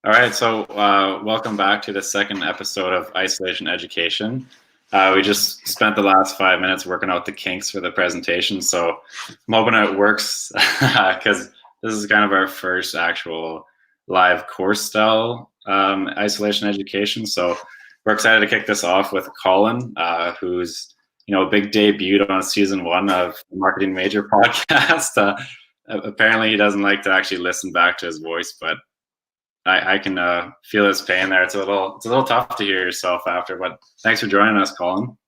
All right, so welcome back to the second episode of Isolation Education. We just spent the last 5 minutes working out the kinks for the presentation, so I'm hoping it works because this is kind of our first actual live course style isolation education. So we're excited to kick this off with Colin, who's a big debut on season 1 of the Marketing Major podcast. Apparently, he doesn't like to actually listen back to his voice, but I can feel his pain there. It's a little tough to hear yourself after, but thanks for joining us, Colin.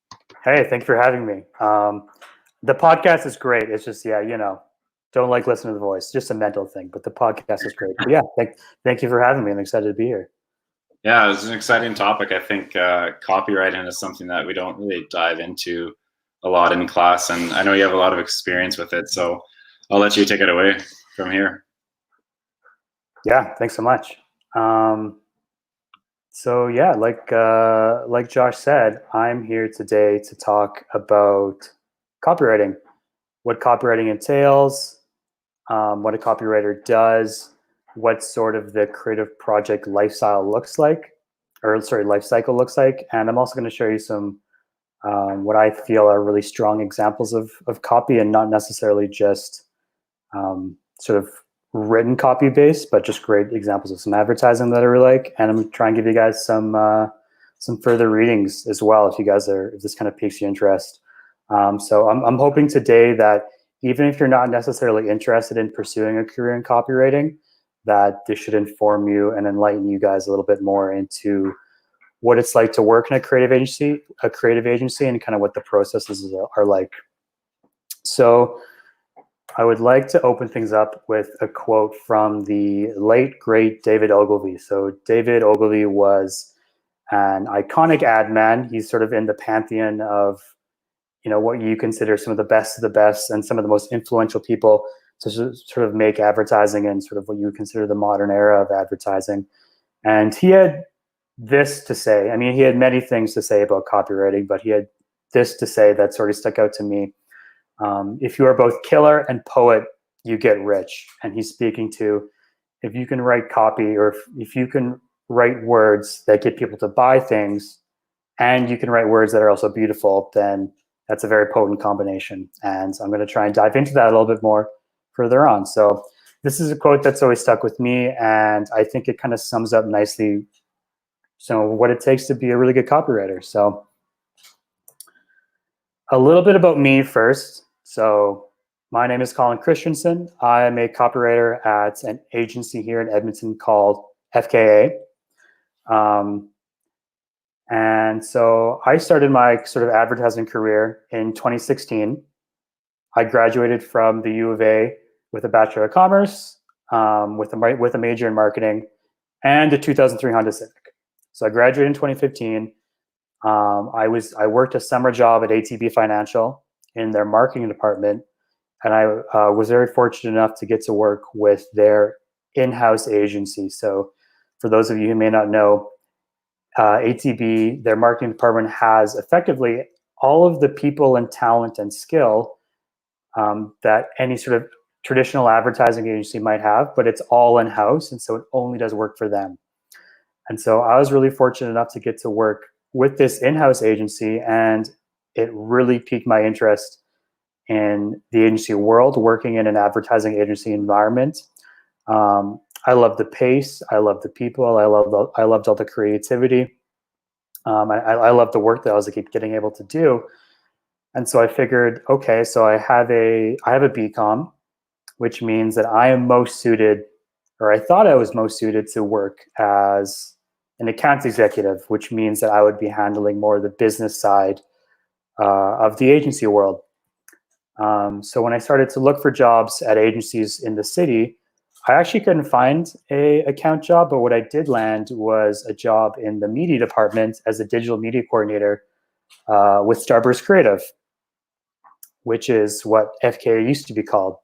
Hey, thanks for having me. The podcast is great. It's just, don't like listening to the voice. It's just a mental thing, but the podcast is great. But yeah, thank you for having me. I'm excited to be here. Yeah, it's an exciting topic. I think copywriting is something that we don't really dive into a lot in class, and I know you have a lot of experience with it, so I'll let you take it away from here. Yeah, thanks so much. So yeah, like Josh said, I'm here today to talk about copywriting, what copywriting entails, what a copywriter does, what sort of the creative project lifestyle looks like, life cycle looks like, and I'm also going to show you some what I feel are really strong examples of copy, and not necessarily just sort of written copy based, but just great examples of some advertising that I really like. And I'm going to try and give you guys some further readings as well, if this kind of piques your interest. So I'm hoping today that even if you're not necessarily interested in pursuing a career in copywriting, that this should inform you and enlighten you guys a little bit more into what it's like to work in a creative agency, and kind of what the processes are like. So I would like to open things up with a quote from the late, great David Ogilvy. So David Ogilvy was an iconic ad man. He's sort of in the pantheon of, what you consider some of the best of the best and some of the most influential people to sort of make advertising and sort of what you would consider the modern era of advertising. And he had this to say. I mean, he had many things to say about copywriting, but he had this to say that sort of stuck out to me. If you are both killer and poet, you get rich. And he's speaking to, if you can write copy, or if you can write words that get people to buy things, and you can write words that are also beautiful, then that's a very potent combination. And I'm going to try and dive into that a little bit more further on. So this is a quote that's always stuck with me, and I think it kind of sums up nicely what it takes to be a really good copywriter. So a little bit about me first. So my name is Colin Christiansen. I am a copywriter at an agency here in Edmonton called FKA. And so I started my sort of advertising career in 2016. I graduated from the UofA with a Bachelor of Commerce, with a major in marketing, and a 2003 Honda Civic. So I graduated in 2015. I worked a summer job at ATB Financial in their marketing department, and I was very fortunate enough to get to work with their in-house agency. So for those of you who may not know, ATB, their marketing department, has effectively all of the people and talent and skill that any sort of traditional advertising agency might have, but it's all in-house, and so it only does work for them. And so I was really fortunate enough to get to work with this in-house agency, and it really piqued my interest in the agency world, working in an advertising agency environment. I loved the pace, I loved the people, I loved all the creativity. I loved the work that I was getting able to do. And so I figured, okay, so I have a BCom, which means that I am most suited, or I thought I was most suited to work as an account executive, which means that I would be handling more of the business side of the agency world. So when I started to look for jobs at agencies in the city, I actually couldn't find an account job, but what I did land was a job in the media department as a digital media coordinator with Starburst Creative, which is what FKA used to be called.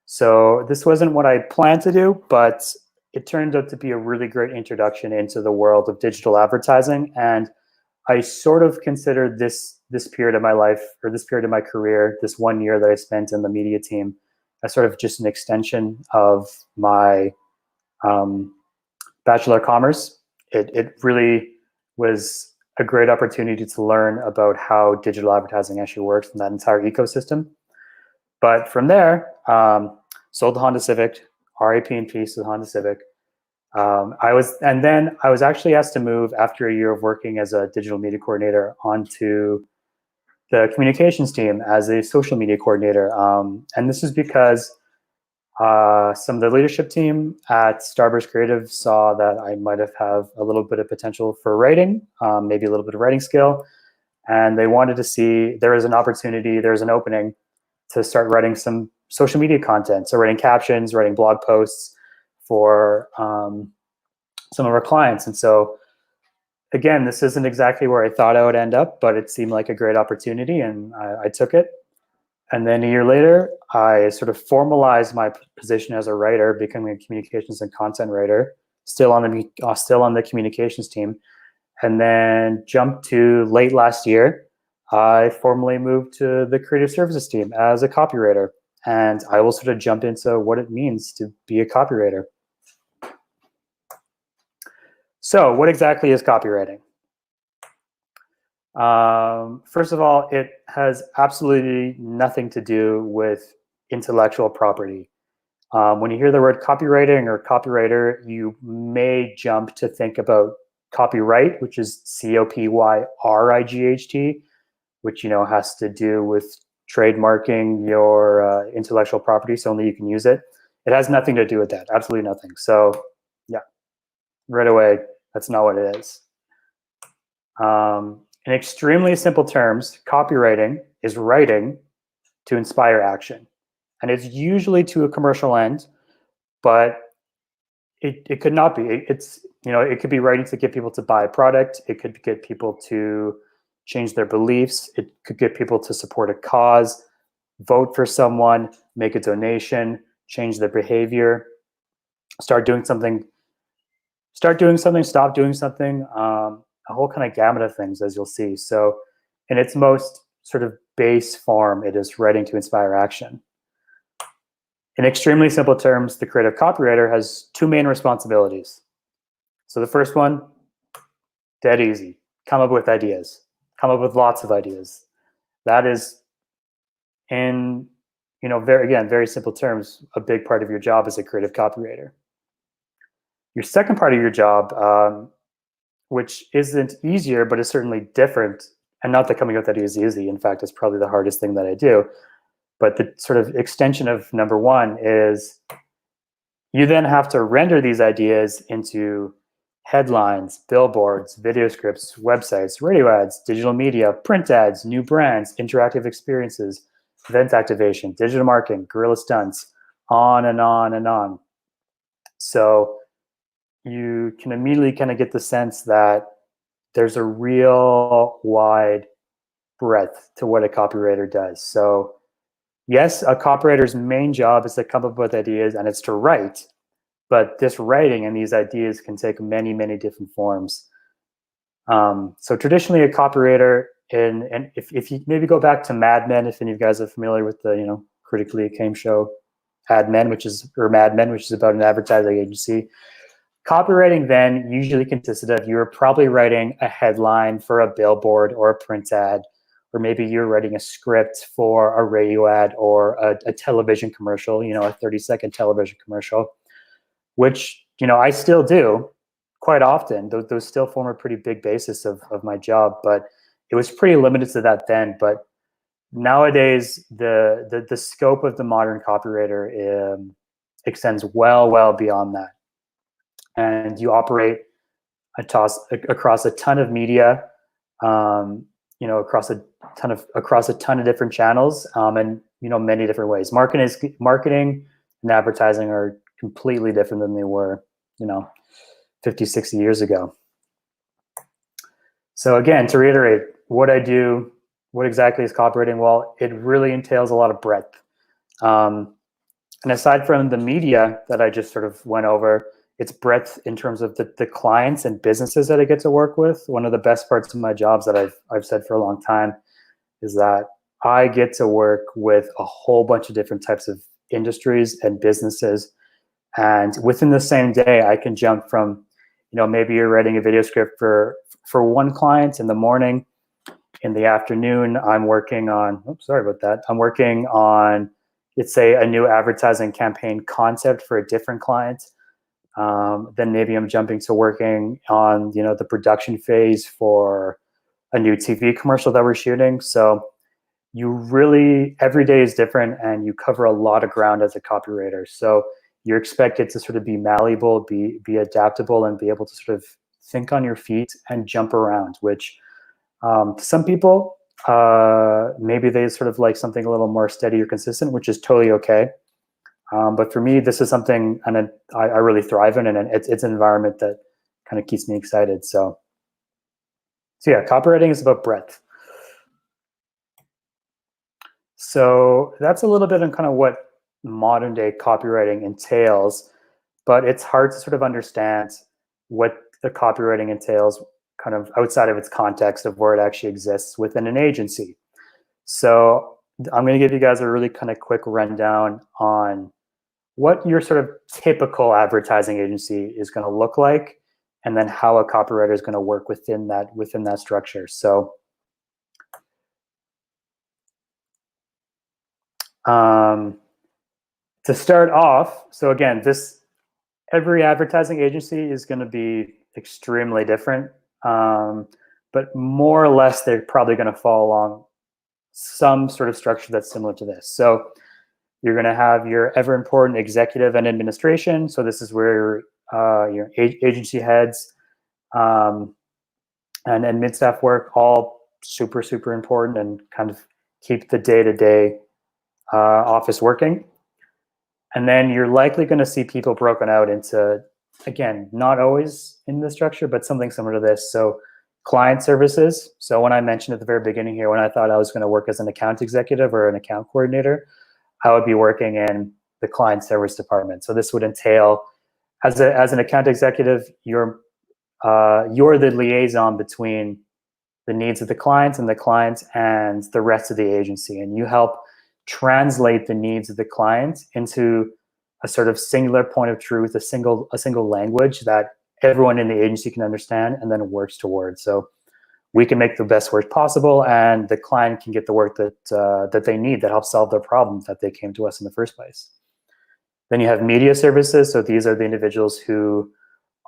So this wasn't what I planned to do, but it turned out to be a really great introduction into the world of digital advertising. And I sort of considered this period of my life, or this period of my career, this 1 year that I spent in the media team, as sort of just an extension of my Bachelor of Commerce. It really was a great opportunity to learn about how digital advertising actually works in that entire ecosystem. But from there, sold the Honda Civic, RAP in peace to the Honda Civic. I was actually asked to move after a year of working as a digital media coordinator onto the communications team as a social media coordinator. And this is because some of the leadership team at Starburst Creative saw that I might have a little bit of potential for writing, maybe a little bit of writing skill. And they wanted to see there is an opportunity, there's an opening to start writing some social media content. So writing captions, writing blog posts for some of our clients. And so again, this isn't exactly where I thought I would end up, but it seemed like a great opportunity and I took it. And then a year later, I sort of formalized my position as a writer, becoming a communications and content writer, still on the communications team. And then jumped to late last year, I formally moved to the creative services team as a copywriter. And I will sort of jump into what it means to be a copywriter. So what exactly is copywriting? First of all, it has absolutely nothing to do with intellectual property. When you hear the word copywriting or copywriter, you may jump to think about copyright, which is COPYRIGHT, which has to do with trademarking your intellectual property so only you can use it. It has nothing to do with that, absolutely nothing. So yeah, right away, that's not what it is. In extremely simple terms, copywriting is writing to inspire action. And it's usually to a commercial end, but it could not be. It could be writing to get people to buy a product. It could get people to change their beliefs. It could get people to support a cause, vote for someone, make a donation, change their behavior, start doing something, stop doing something. A whole kind of gamut of things, as you'll see. So in its most sort of base form, it is writing to inspire action. In extremely simple terms, the creative copywriter has two main responsibilities. So the first one, dead easy, come up with ideas, come up with lots of ideas. That is, in very simple terms, a big part of your job as a creative copywriter. Your second part of your job, which isn't easier, but is certainly different. And not that coming up with ideas is easy. In fact, it's probably the hardest thing that I do. But the sort of extension of number one is you then have to render these ideas into headlines, billboards, video scripts, websites, radio ads, digital media, print ads, new brands, interactive experiences, event activation, digital marketing, guerrilla stunts, on and on and on. So you can immediately kind of get the sense that there's a real wide breadth to what a copywriter does. So yes, a copywriter's main job is to come up with ideas and it's to write, but this writing and these ideas can take many, many different forms. So traditionally a copywriter, and if you maybe go back to Mad Men, if any of you guys are familiar with the critically acclaimed show Mad Men, which is about an advertising agency. Copywriting then usually consisted of you're probably writing a headline for a billboard or a print ad, or maybe you're writing a script for a radio ad or a television commercial, a 30-second television commercial, which I still do quite often. Those still form a pretty big basis of my job, but it was pretty limited to that then. But nowadays, the scope of the modern copywriter extends well beyond that. And you operate across a ton of media, across a ton of different channels, and many different ways. Marketing and advertising are completely different than they were, 50, 60 years ago. So again, to reiterate, what I do, what exactly is copywriting? Well, it really entails a lot of breadth. And aside from the media that I just sort of went over, it's breadth in terms of the clients and businesses that I get to work with. One of the best parts of my jobs that I've said for a long time is that I get to work with a whole bunch of different types of industries and businesses. And within the same day, I can jump from maybe you're writing a video script for one client in the morning. In the afternoon, I'm working on, I'm working on, let's say, a new advertising campaign concept for a different client. Then maybe I'm jumping to working on, the production phase for a new TV commercial that we're shooting. So every day is different, and you cover a lot of ground as a copywriter. So you're expected to sort of be malleable, be adaptable, and be able to sort of think on your feet and jump around, which to some people, maybe they sort of like something a little more steady or consistent, which is totally okay. But for me, this is something I really thrive in, and it's an environment that kind of keeps me excited. So yeah, copywriting is about breadth. So that's a little bit on kind of what modern day copywriting entails, but it's hard to sort of understand what the copywriting entails kind of outside of its context of where it actually exists within an agency. So I'm going to give you guys a really kind of quick rundown on what your sort of typical advertising agency is going to look like, and then how a copywriter is going to work within that structure. So to start off, so again, every advertising agency is going to be extremely different, but more or less they're probably going to fall along some sort of structure that's similar to this. So you're going to have your ever important executive and administration. So this is where your agency heads and mid-staff work, all super, super important, and kind of keep the day-to-day office working. And then you're likely going to see people broken out into, again, not always in the structure, but something similar to this. So client services. So when I mentioned at the very beginning here, when I thought I was going to work as an account executive or an account coordinator, I would be working in the client service department. So this would entail, as an account executive, you're the liaison between the needs of the clients and the rest of the agency, and you help translate the needs of the client into a sort of singular point of truth, a single language that everyone in the agency can understand and then works towards. So we can make the best work possible, and the client can get the work that they need that helps solve their problems that they came to us in the first place. Then you have media services. So these are the individuals who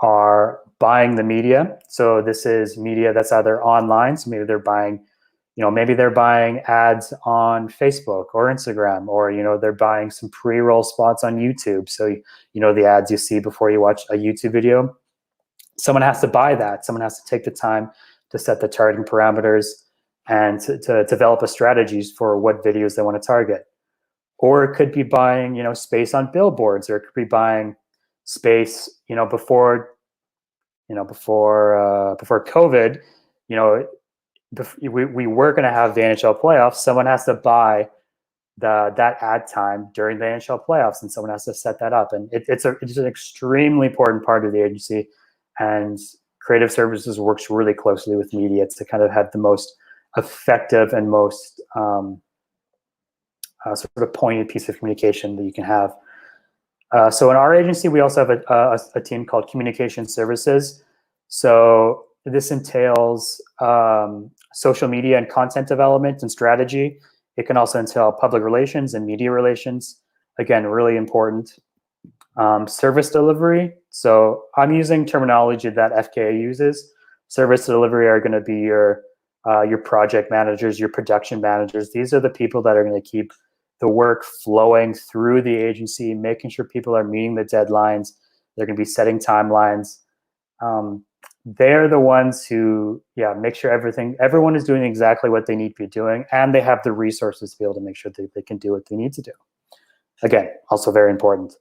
are buying the media. So this is media that's either online. So maybe they're buying ads on Facebook or Instagram, or, they're buying some pre-roll spots on YouTube. So, the ads you see before you watch a YouTube video, someone has to buy that. Someone has to take the time to set the targeting parameters and to develop a strategy for what videos they want to target. Or it could be buying, space on billboards, or it could be buying space, before COVID, we were going to have the NHL playoffs. Someone has to buy that ad time during the NHL playoffs, and someone has to set that up. And it's an extremely important part of the agency, and creative services works really closely with media to kind of have the most effective and most sort of poignant piece of communication that you can have. So in our agency, we also have a team called Communication Services. So this entails social media and content development and strategy. It can also entail public relations and media relations. Again, really important. Service delivery. So I'm using terminology that FKA uses. Service delivery are going to be your project managers, your production managers. These are the people that are going to keep the work flowing through the agency, making sure people are meeting the deadlines. They're going to be setting timelines. They're the ones who, make sure everyone is doing exactly what they need to be doing, and they have the resources to be able to make sure that they can do what they need to do. Again, also very important.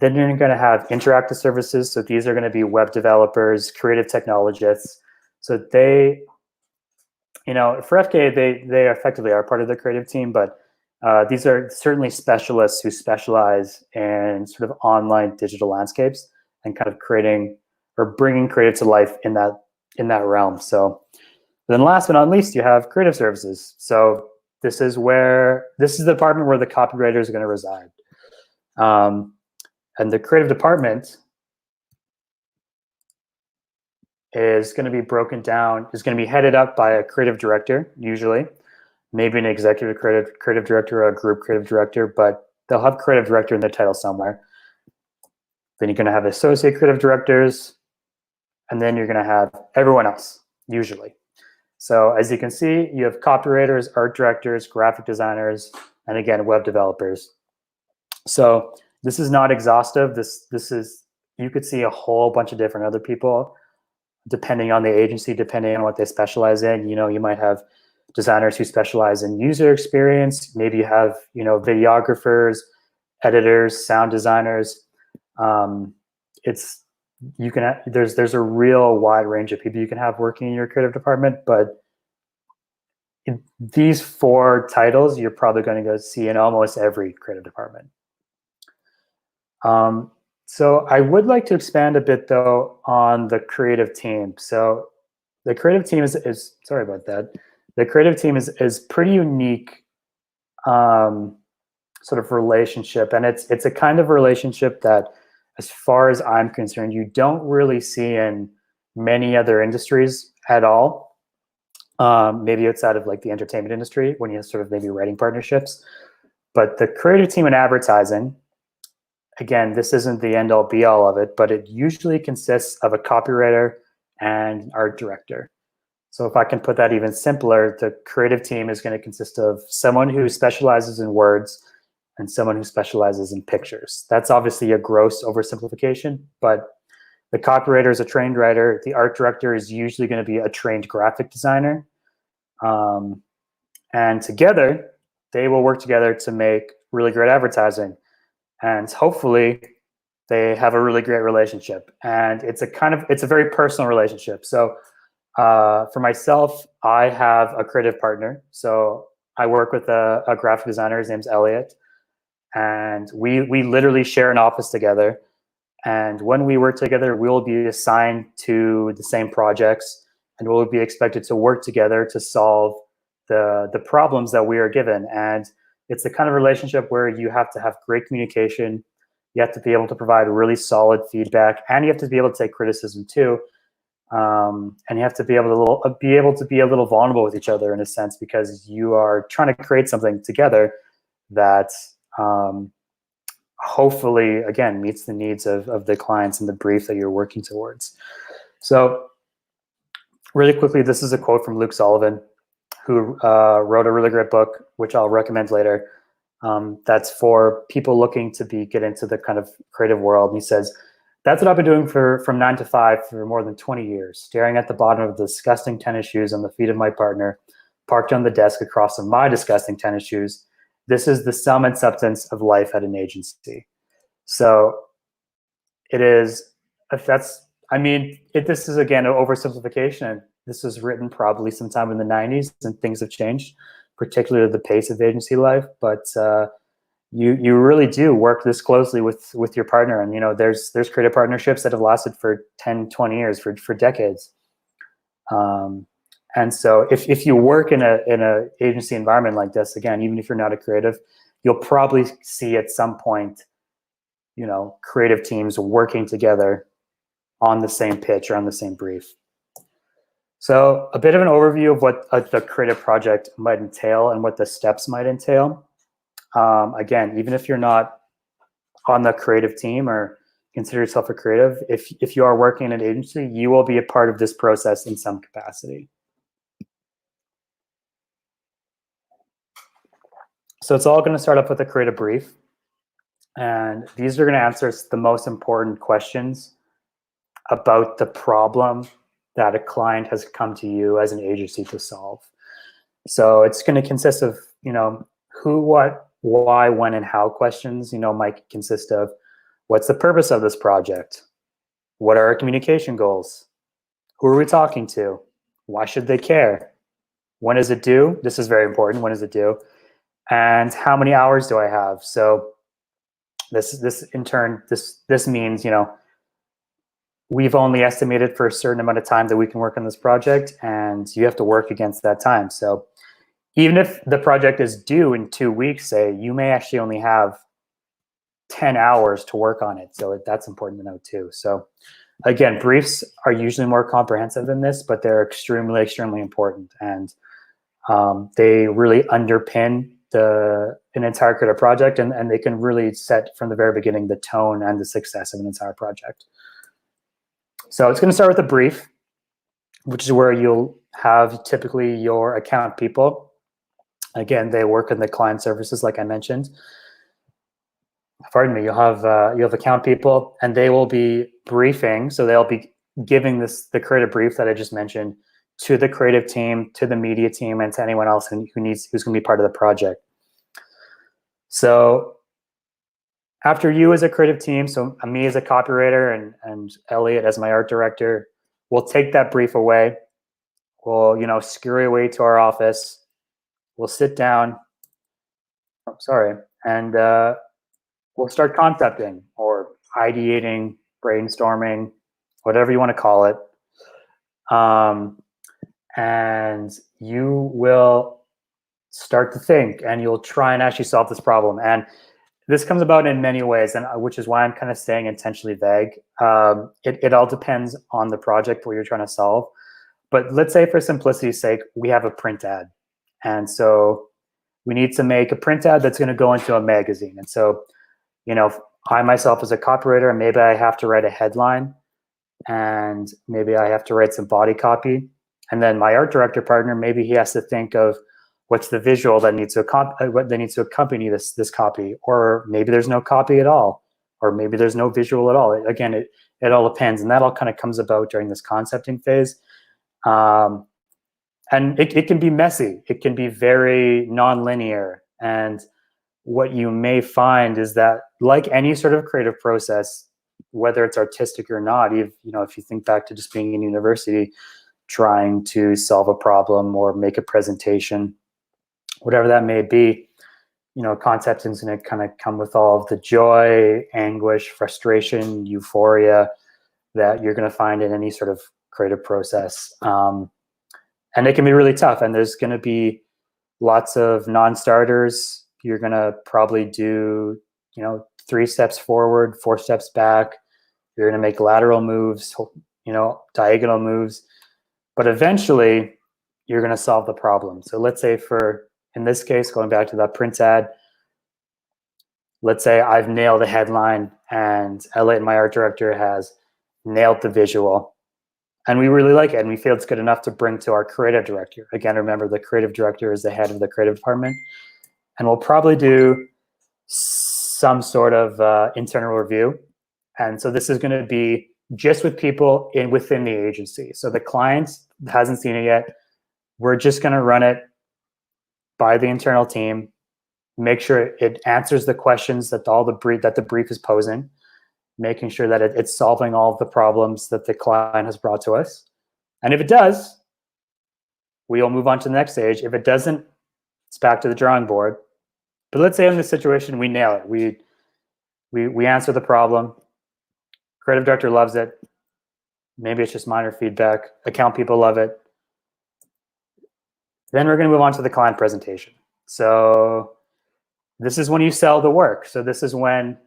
Then you're going to have interactive services. So these are going to be web developers, creative technologists. So they, for FKA, they effectively are part of the creative team, but these are certainly specialists who specialize in sort of online digital landscapes and kind of creating or bringing creative to life in that realm. So then last but not least, you have creative services. So this is the department where the copywriters are going to reside. And the creative department is going to be broken down, is going to be headed up by a creative director, usually, maybe an executive creative director or a group creative director, but they'll have creative director in the title somewhere. Then you're going to have associate creative directors, and then you're going to have everyone else, usually. So as you can see, you have copywriters, art directors, graphic designers, and again, web developers. So this is not exhaustive. This is, you could see a whole bunch of different other people, depending on the agency, depending on what they specialize in. You might have designers who specialize in user experience. Maybe you have, videographers, editors, sound designers. There's a real wide range of people you can have working in your creative department, but in these 4 titles, you're probably going to go see in almost every creative department. So I would like to expand a bit though on the creative team. So the creative team is sorry about that. The creative team is pretty unique sort of relationship, and it's a kind of relationship that, as far as I'm concerned, you don't really see in many other industries at all. Maybe outside of like the entertainment industry, when you sort of maybe writing partnerships. But the creative team in advertising, again, this isn't the end all be all of it, but it usually consists of a copywriter and an art director. So if I can put that even simpler, the creative team is going to consist of someone who specializes in words and someone who specializes in pictures. That's obviously a gross oversimplification, but the copywriter is a trained writer. The art director is usually going to be a trained graphic designer. And together, they will work together to make really great advertising. And hopefully, they have a really great relationship. And it's a very personal relationship. So for myself, I have a creative partner. So I work with a graphic designer. His name's Elliot. And we literally share an office together. And when we work together, we'll be assigned to the same projects, and we'll be expected to work together to solve the problems that we are given. And it's the kind of relationship where you have to have great communication. You have to be able to provide really solid feedback, and you have to be able to take criticism too. And you have to be able to be a little vulnerable with each other in a sense, because you are trying to create something together that hopefully, again, meets the needs of the clients and the brief that you're working towards. So really quickly, this is a quote from Luke Sullivan, who wrote a really great book, which I'll recommend later. That's for people looking to get into the kind of creative world. And he says, "That's what I've been doing from 9 to 5 for more than 20 years, staring at the bottom of the disgusting tennis shoes on the feet of my partner, parked on the desk across from my disgusting tennis shoes. This is the sum and substance of life at an agency." So it is, this is again an oversimplification. This was written probably sometime in the 90s, and things have changed, particularly the pace of agency life. But you really do work this closely with your partner. And there's creative partnerships that have lasted for 10, 20 years, for decades. And so if you work in a agency environment like this, again, even if you're not a creative, you'll probably see at some point, creative teams working together on the same pitch or on the same brief. So a bit of an overview of what the creative project might entail and what the steps might entail. Again, even if you're not on the creative team or consider yourself a creative, if you are working in an agency, you will be a part of this process in some capacity. So it's all going to start up with a creative brief. And these are going to answer the most important questions about the problem that a client has come to you as an agency to solve. So it's going to consist of, who, what, why, when, and how questions, might consist of, what's the purpose of this project? What are our communication goals? Who are we talking to? Why should they care? When is it due? This is very important. When is it due? And how many hours do I have? So this in turn, this means, we've only estimated for a certain amount of time that we can work on this project, and you have to work against that time. So even if the project is due in 2 weeks, say, you may actually only have 10 hours to work on it. So that's important to know too. So again, briefs are usually more comprehensive than this, but they're extremely, extremely important. And they really underpin an entire creative project, and they can really set from the very beginning the tone and the success of an entire project. So it's going to start with a brief, which is where you'll have typically your account people. Again, they work in the client services, like I mentioned. Pardon me. You'll have account people, and they will be briefing. So they'll be giving the creative brief that I just mentioned to the creative team, to the media team, and to anyone else who's going to be part of the project. So after you as a creative team, so me as a copywriter and Elliot as my art director, we'll take that brief away. We'll, scurry away to our office. We'll sit down. And we'll start concepting or ideating, brainstorming, whatever you want to call it. And you will start to think, and you'll try and actually solve this problem. And this comes about in many ways, and which is why I'm kind of staying intentionally vague. It all depends on the project where you're trying to solve. But let's say for simplicity's sake, we have a print ad. And so we need to make a print ad that's going to go into a magazine. And so, I myself as a copywriter, maybe I have to write a headline, and maybe I have to write some body copy. And then my art director partner, maybe he has to think of what's the visual that needs to accompany this copy, or maybe there's no copy at all, or maybe there's no visual at all. Again, it all depends, and that all kind of comes about during this concepting phase. And it can be messy. It can be very non-linear. And what you may find is that, like any sort of creative process, whether it's artistic or not, if you think back to just being in university, trying to solve a problem or make a presentation, whatever that may be, concepting is going to kind of come with all of the joy, anguish, frustration, euphoria that you're going to find in any sort of creative process. And it can be really tough. And there's going to be lots of non-starters. You're going to probably do, 3 steps forward, 4 steps back. You're going to make lateral moves, diagonal moves. But eventually, you're going to solve the problem. So let's say in this case, going back to that print ad, let's say I've nailed the headline and Elliot, my art director, has nailed the visual. And we really like it, and we feel it's good enough to bring to our creative director. Again, remember, the creative director is the head of the creative department. And we'll probably do some sort of internal review. And so this is going to be just with people within the agency. So the client hasn't seen it yet. We're just going to run it by the internal team, make sure it answers the questions that the brief is posing, making sure that it's solving all of the problems that the client has brought to us. And if it does, we'll move on to the next stage. If it doesn't, it's back to the drawing board. But let's say in this situation, we nail it. We answer the problem. Creative director loves it. Maybe it's just minor feedback. Account people love it. Then we're going to move on to the client presentation. So this is when you sell the work. So this is when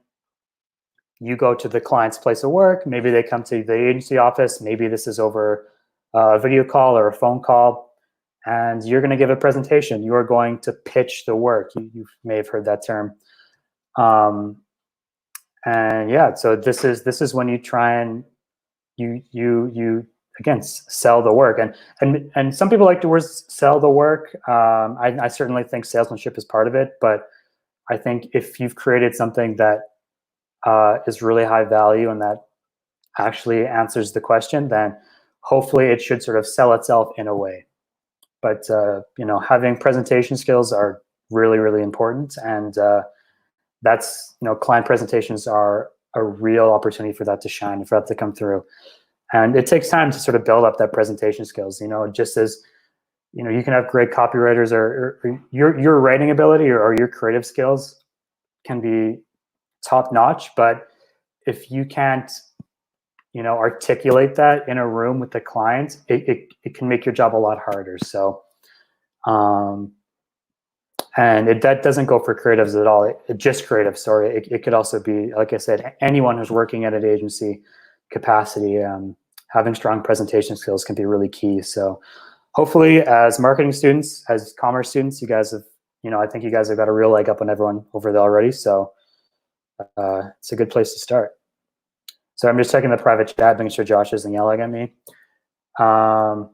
you go to the client's place of work. Maybe they come to the agency office. Maybe this is over a video call or a phone call. And you're going to give a presentation. You are going to pitch the work. You may have heard that term. And yeah, so this is when you try and you again sell the work. And some people like the word sell the work. I certainly think salesmanship is part of it, but I think if you've created something that is really high value and that actually answers the question, then hopefully it should sort of sell itself in a way. But having presentation skills are really, really important, and that's client presentations are a real opportunity for that to shine, for that to come through. And it takes time to sort of build up that presentation skills. Just as you can have great copywriters, or your writing ability or your creative skills can be top notch, but if you can't articulate that in a room with the client, it can make your job a lot harder. So And that doesn't go for creatives at all. Just creative, sorry. It could also be, like I said, anyone who's working at an agency capacity. Having strong presentation skills can be really key. So hopefully as marketing students, as commerce students, you guys have, I think you guys have got a real leg up on everyone over there already. So it's a good place to start. So I'm just checking the private chat, making sure Josh isn't yelling at me. So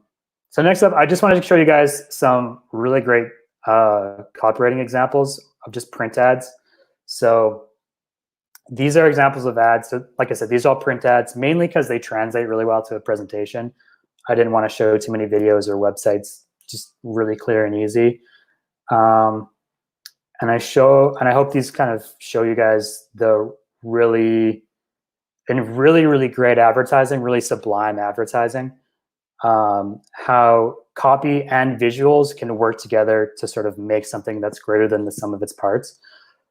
next up, I just wanted to show you guys some really great copywriting examples of just print ads. So these are examples of ads. So like I said, these are all print ads, mainly because they translate really well to a presentation. I didn't want to show too many videos or websites, just really clear and easy. And I hope these kind of show you guys the really great advertising, really sublime advertising, how copy and visuals can work together to sort of make something that's greater than the sum of its parts.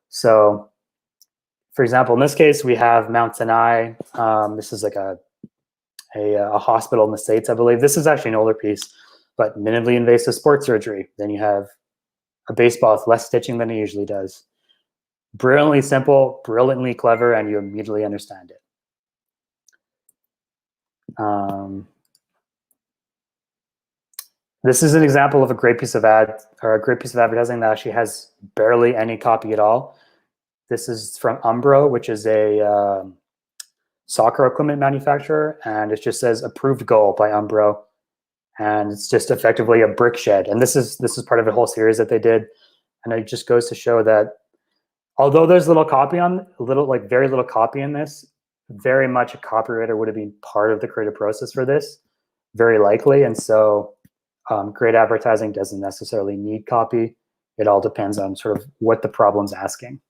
So for example, in this case, we have Mount Sinai. This is like a hospital in the States, I believe. This is actually an older piece, but minimally invasive sports surgery. Then you have a baseball with less stitching than it usually does. Brilliantly simple, brilliantly clever, and you immediately understand it. This is an example of a great piece of advertising that actually has barely any copy at all. This is from Umbro, which is a soccer equipment manufacturer, and it just says "approved goal" by Umbro, and it's just effectively a brick shed. And this is part of a whole series that they did, and it just goes to show that although there's very little copy in this, very much a copywriter would have been part of the creative process for this, very likely. And so great advertising doesn't necessarily need copy. It all depends on sort of what the problem's asking.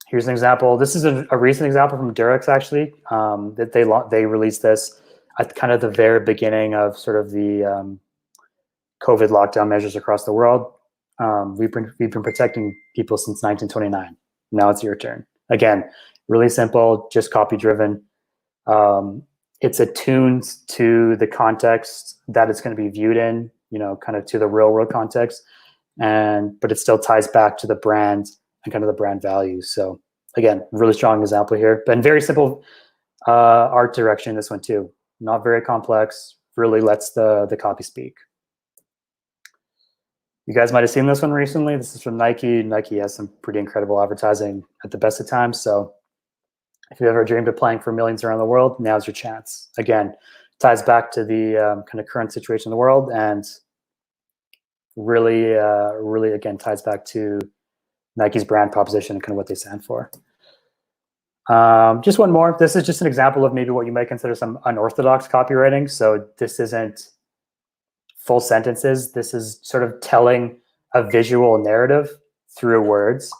Here's an example. This is a recent example from Durex, actually, that they released this at kind of the very beginning of sort of the COVID lockdown measures across the world. We've been protecting people since 1929. Now it's your turn. Again, really simple, just copy driven. It's attuned to the context that it's going to be viewed in, kind of to the real world context, but it still ties back to the brand and kind of the brand values. So again, really strong example here, but very simple art direction, this one too. Not very complex, really lets the copy speak. You guys might have seen this one recently. This is from Nike. Nike has some pretty incredible advertising at the best of times. So if you ever dreamed of playing for millions around the world, now's your chance. Again, ties back to the kind of current situation in the world, and really, again, ties back to Nike's brand proposition and kind of what they stand for. Just one more. This is just an example of maybe what you might consider some unorthodox copywriting. So this isn't full sentences. This is sort of telling a visual narrative through words.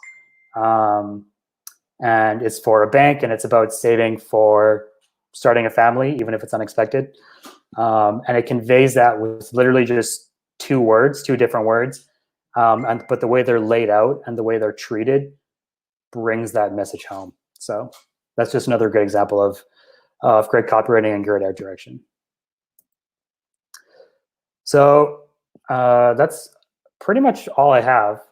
And it's for a bank, and it's about saving for starting a family, even if it's unexpected. And it conveys that with literally just two different words. But the way they're laid out and the way they're treated brings that message home. So that's just another great example of great copywriting and great art direction. So that's pretty much all I have.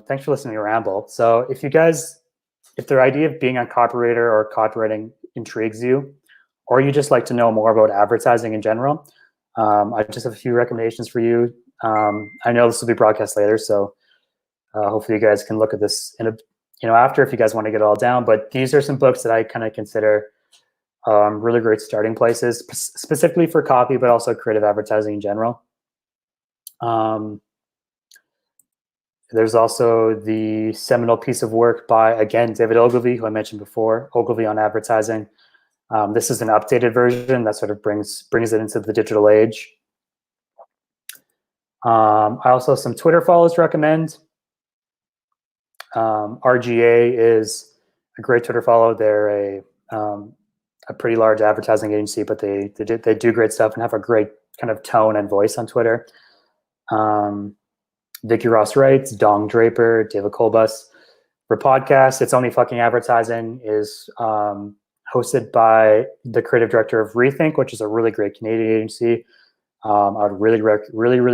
Thanks for listening to me ramble. So if the idea of being a copywriter or copywriting intrigues you, or you just like to know more about advertising in general, I just have a few recommendations for you. I know this will be broadcast later, so hopefully you guys can look at this after if you guys want to get it all down. But these are some books that I kind of consider really great starting places, specifically for copy, but also creative advertising in general. There's also the seminal piece of work by, again, David Ogilvy, who I mentioned before, Ogilvy on Advertising. This is an updated version that sort of brings it into the digital age. I also have some Twitter follows to recommend. RGA is a great Twitter follow. They're a pretty large advertising agency, but they do great stuff and have a great kind of tone and voice on Twitter. Vicky Ross Wrights, Dong Draper, David Colbus. For podcast, It's Only Fucking Advertising is hosted by the creative director of Rethink, which is a really great Canadian agency. I would really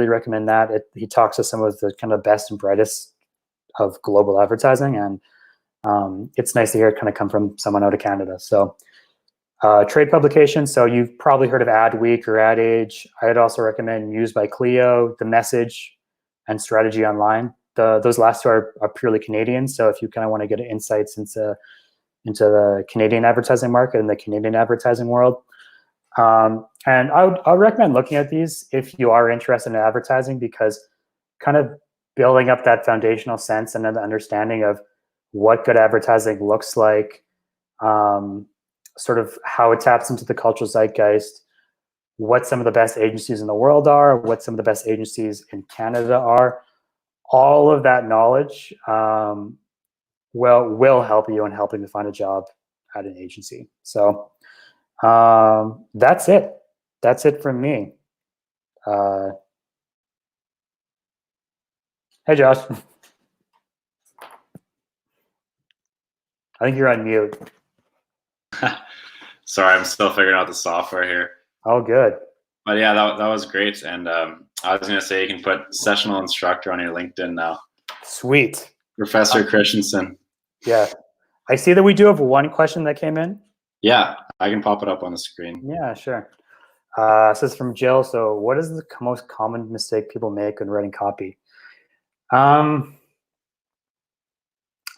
recommend that. He talks to some of the kind of best and brightest of global advertising, and it's nice to hear it kind of come from someone out of Canada. So trade publications. So you've probably heard of Adweek or Ad Age. I'd also recommend News by Clio, The Message, and Strategy Online. Those last two are purely Canadian. So if you kind of want to get insights into the Canadian advertising market and the Canadian advertising world. And I would recommend looking at these if you are interested in advertising, because kind of building up that foundational sense and an understanding of what good advertising looks like, sort of how it taps into the cultural zeitgeist, what some of the best agencies in the world are, what some of the best agencies in Canada are. All of that knowledge will help you in helping to find a job at an agency. So that's it. That's it from me. Hey, Josh. I think you're on mute. Sorry, I'm still figuring out the software here. Oh, good. But yeah, that was great. And I was going to say, you can put sessional instructor on your LinkedIn now. Sweet. Professor Christiansen. Yeah. I see that we do have one question that came in. Yeah, I can pop it up on the screen. Yeah, sure. This is from Jill. So what is the most common mistake people make when writing copy? That's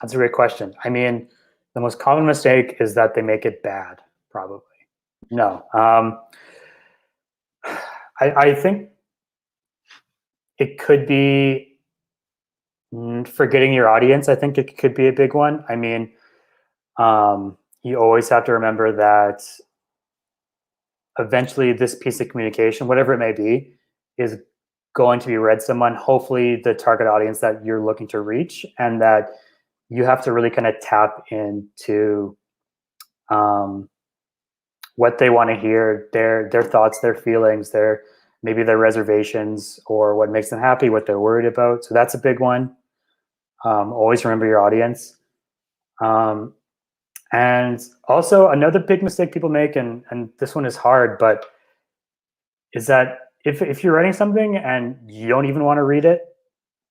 a great question. I mean, the most common mistake is that they make it bad, probably. No. I think it could be forgetting your audience. I think it could be a big one. I mean, you always have to remember that eventually this piece of communication, whatever it may be, is going to be read someone, hopefully the target audience that you're looking to reach, and that you have to really kind of tap into what they want to hear, their thoughts, their feelings, maybe their reservations, or what makes them happy, what they're worried about. So that's a big one. Always remember your audience. And also another big mistake people make, and this one is hard, but is that if you're writing something and you don't even want to read it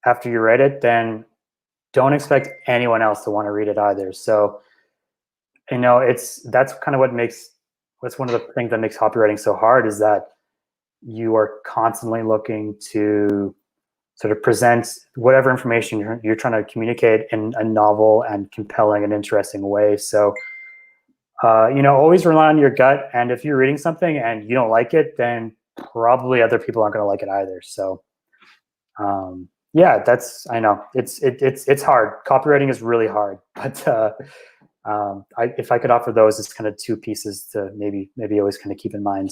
after you write it, then don't expect anyone else to want to read it either. So, that's kind of what's one of the things that makes copywriting so hard, is that you are constantly looking to sort of present whatever information you're trying to communicate in a novel and compelling and interesting way. So, always rely on your gut. And if you're reading something and you don't like it, then probably other people aren't going to like it either. So, yeah, I know it's hard. Copywriting is really hard, but if I could offer those as kind of two pieces to maybe always kind of keep in mind.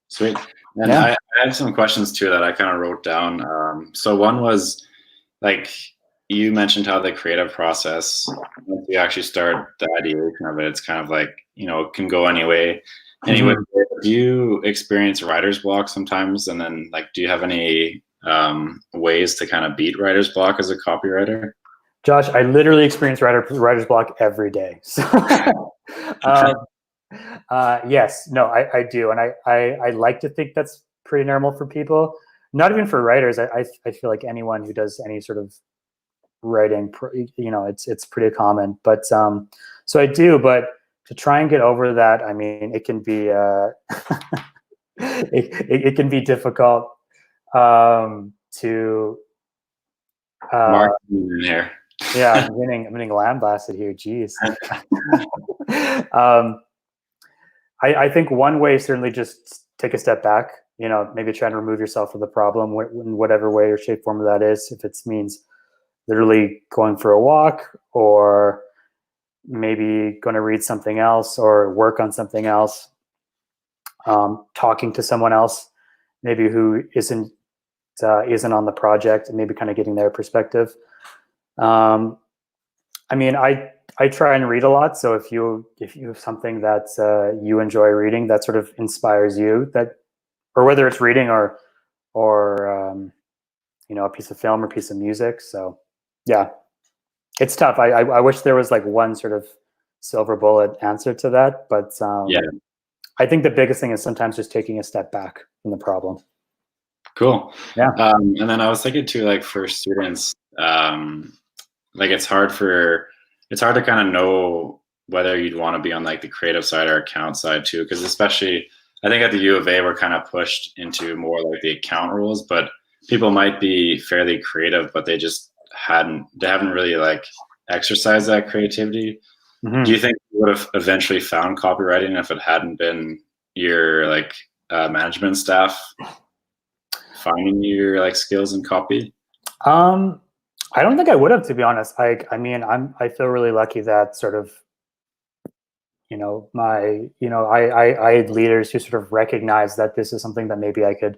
Sweet. And yeah. I had some questions too that I kind of wrote down. So one was, like, you mentioned how the creative process, once you actually start the ideation of it, it's kind of like, it can go anyway. Anyway, do you experience writer's block sometimes? And then, like, do you have any ways to kind of beat writer's block as a copywriter? Josh, I literally experience writer's block every day. So, yes, no, I do. And I like to think that's pretty normal for people, not even for writers. I feel like anyone who does any sort of writing, it's pretty common. But so I do, but to try and get over that, I mean, it can be it can be difficult to Mark in here. Yeah, I'm getting lambasted here. Jeez. I think one way is certainly just take a step back. Maybe try and remove yourself from the problem in whatever way or shape, form that is. If it means literally going for a walk, or maybe going to read something else or work on something else, talking to someone else, maybe who isn't on the project, and maybe kind of getting their perspective. I mean, I try and read a lot. So if you have something that you enjoy reading that sort of inspires you, or whether it's reading or a piece of film or piece of music. So yeah, it's tough. I wish there was like one sort of silver bullet answer to that, but yeah. I think the biggest thing is sometimes just taking a step back from the problem. Cool. Yeah. And then I was thinking too, like for students, like it's hard to kind of know whether you'd want to be on like the creative side or account side too, because especially I think at the UofA we're kind of pushed into more like the account roles, but people might be fairly creative, but they haven't really like exercised that creativity. Mm-hmm. Do you think you would have eventually found copywriting if it hadn't been your like management staff finding your like skills in copy? I don't think I would have, to be honest. I mean, I feel really lucky that sort of, I had leaders who sort of recognized that this is something that maybe I could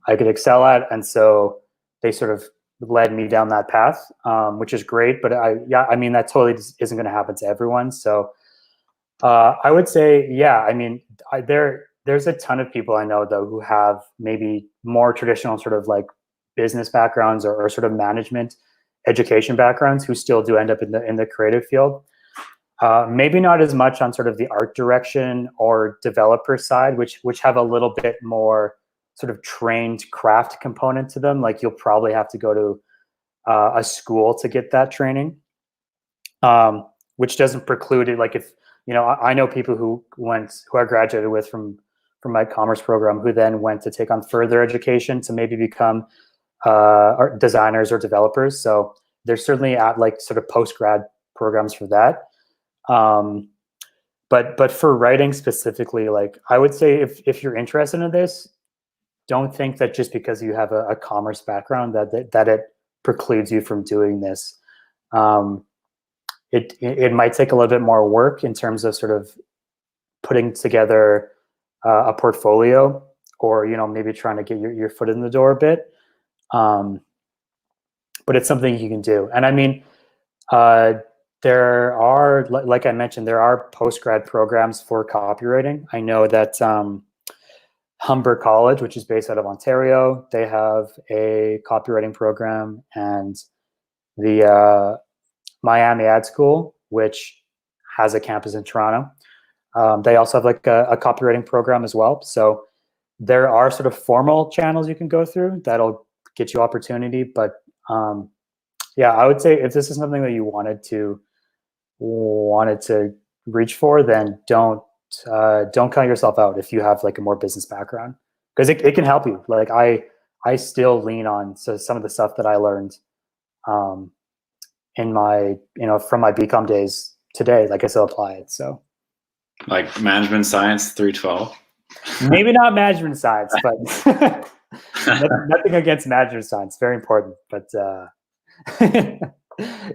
excel at, and so they sort of led me down that path, which is great. But I mean, that totally isn't going to happen to everyone. So I would say, yeah. I mean, there's a ton of people I know though who have maybe more traditional sort of like business backgrounds or sort of management education backgrounds who still do end up in the creative field. Maybe not as much on sort of the art direction or developer side, which have a little bit more sort of trained craft component to them. Like you'll probably have to go to a school to get that training, which doesn't preclude it. Like if, I know people who I graduated with from my commerce program who then went to take on further education to maybe become art designers or developers. So there's certainly at like sort of post-grad programs for that. But for writing specifically, like I would say if you're interested in this, don't think that just because you have a commerce background that it precludes you from doing this. It might take a little bit more work in terms of sort of putting together a portfolio, or maybe trying to get your foot in the door a bit. But it's something you can do. And I mean, there are, like I mentioned, there are post-grad programs for copywriting. I know that Humber College, which is based out of Ontario, they have a copywriting program, and the Miami Ad School, which has a campus in Toronto, they also have like a copywriting program as well. So there are sort of formal channels you can go through that'll get you opportunity. But yeah, I would say if this is something that you wanted to reach for, then don't count yourself out if you have like a more business background, because it can help you. Like I still lean on some of the stuff that I learned in my from my BCom days today. Like I still apply it. So like management science 312. Maybe not management science, but nothing against management science. Very important, but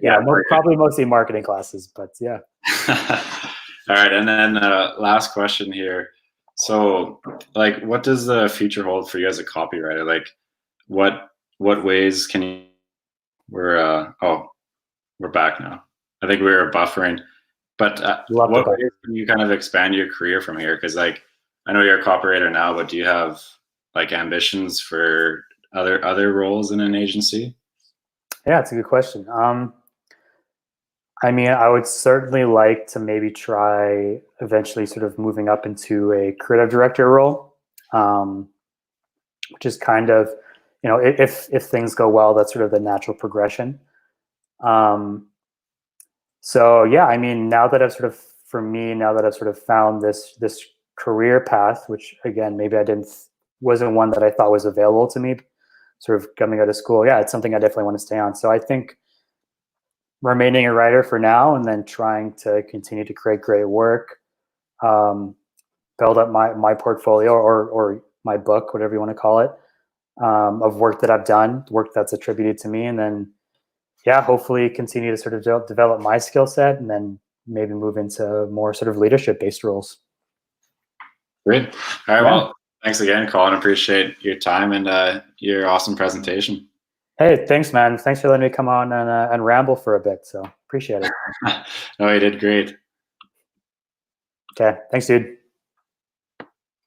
yeah, probably mostly marketing classes. But yeah. All right, and then last question here. So, like, what does the future hold for you as a copywriter? Like, what ways can you? We're back now. I think we were buffering, but what ways can you kind of expand your career from here? Because like, I know you're a copywriter now, but do you have like ambitions for other roles in an agency? Yeah, it's a good question. I mean, I would certainly like to maybe try eventually sort of moving up into a creative director role, which is kind of, if things go well, that's sort of the natural progression. So yeah, I mean, now that I've sort of found this career path, which again, maybe wasn't one that I thought was available to me, sort of coming out of school. Yeah, it's something I definitely want to stay on. So I think remaining a writer for now, and then trying to continue to create great work, build up my portfolio or my book, whatever you want to call it, of work that I've done, work that's attributed to me, and then yeah, hopefully continue to sort of develop my skill set, and then maybe move into more sort of leadership based roles. Great. All right. Yeah. Well, thanks again, Colin. Appreciate your time and your awesome presentation. Hey, thanks, man. Thanks for letting me come on and ramble for a bit. So appreciate it. No, you did great. Okay. Thanks, dude.